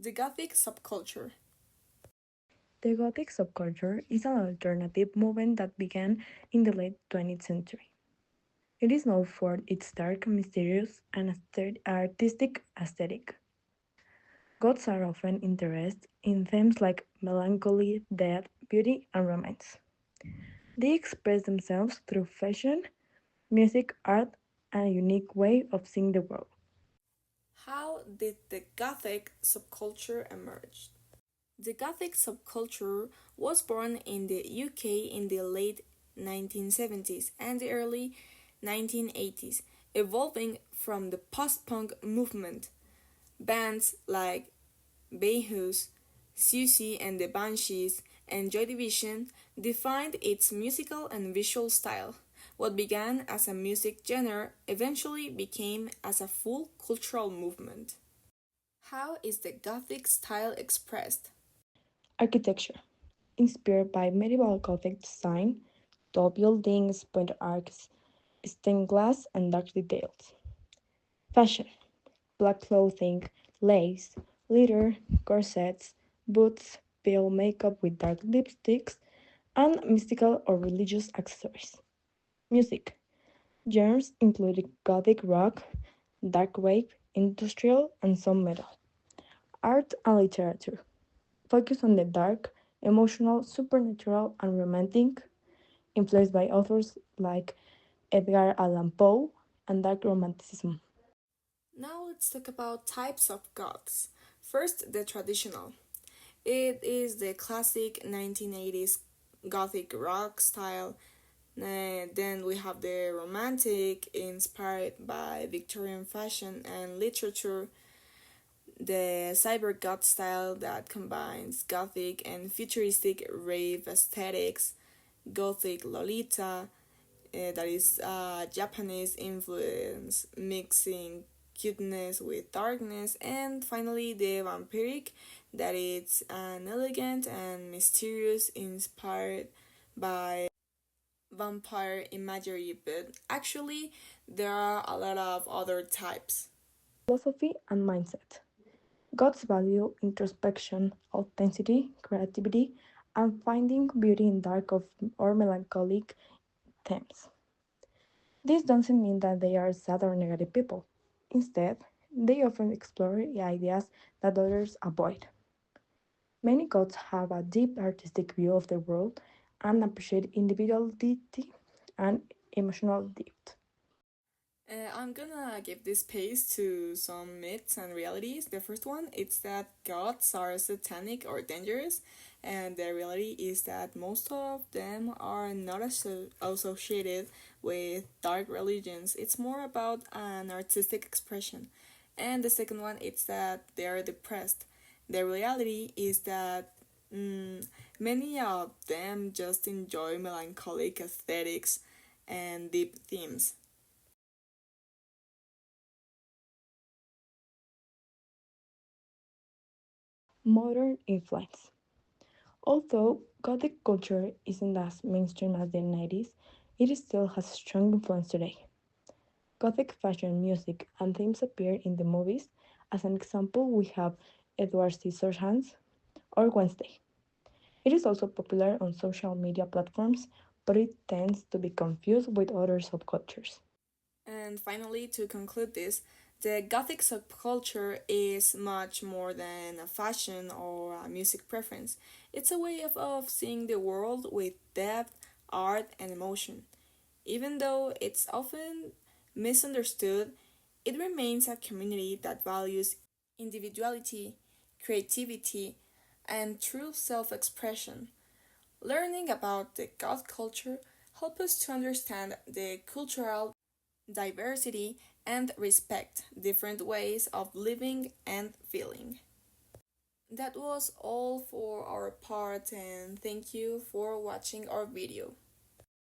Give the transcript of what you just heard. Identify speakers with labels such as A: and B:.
A: The Gothic subculture.
B: The Gothic subculture is an alternative movement that began in the late 20th century. It is known for its dark, mysterious, and artistic aesthetic. Goths are often interested in themes like melancholy, death, beauty, and romance. They express themselves through fashion, music, art, and a unique way of seeing the world.
A: How did the Gothic subculture emerge? The Gothic subculture was born in the UK in the late 1970s and the early 1980s, evolving from the post punk movement. Bands like Bayhus, Susie and the Banshees, and Joy Division defined its musical and visual style. What began as a music genre eventually became as a full cultural movement. How is the Gothic style expressed?
B: Architecture, inspired by medieval Gothic design, tall buildings, pointed arcs, stained glass, and dark details. Fashion, black clothing, lace, leather, corsets, boots, pale makeup with dark lipsticks, and mystical or religious accessories. Music, genres including Gothic rock, dark wave, industrial, and some metal. Art and literature, focus on the dark, emotional, supernatural, and romantic, influenced by authors like Edgar Allan Poe and dark romanticism.
A: Now let's talk about types of goths. First, the traditional. It is the classic 1980s gothic rock style. Then we have the romantic, inspired by Victorian fashion and literature. The cyber goth style that combines gothic and futuristic rave aesthetics. Gothic Lolita, that is Japanese influence mixing cuteness with darkness, and finally the vampiric, that is an elegant and mysterious inspired by vampire imagery, but actually there are a lot of other types.
B: Philosophy and mindset. God's value introspection, authenticity, creativity, and finding beauty in dark or melancholic themes. This doesn't mean that they are sad or negative people. Instead, they often explore ideas that others avoid. Many gods have a deep artistic view of the world and appreciate individuality and emotional depth.
A: I'm gonna give this space to some myths and realities. The first one is that gods are satanic or dangerous, and the reality is that most of them are not associated with dark religions. It's more about an artistic expression. And the second one is that they are depressed. The reality is that many of them just enjoy melancholic aesthetics and deep themes.
B: Modern influence. Although Gothic culture isn't as mainstream as the 90s, it still has strong influence today. Gothic fashion, music, and themes appear in the movies. As an example, we have Edward Scissorhands or Wednesday. It is also popular on social media platforms, but it tends to be confused with other subcultures.
A: And finally, to conclude this, the Gothic subculture is much more than a fashion or a music preference. It's a way of seeing the world with depth, art, and emotion. Even though it's often misunderstood, it remains a community that values individuality, creativity, and true self expression. Learning about the goth culture helps us to understand the cultural diversity, and respect different ways of living and feeling. That was all for our part, and thank you for watching our video.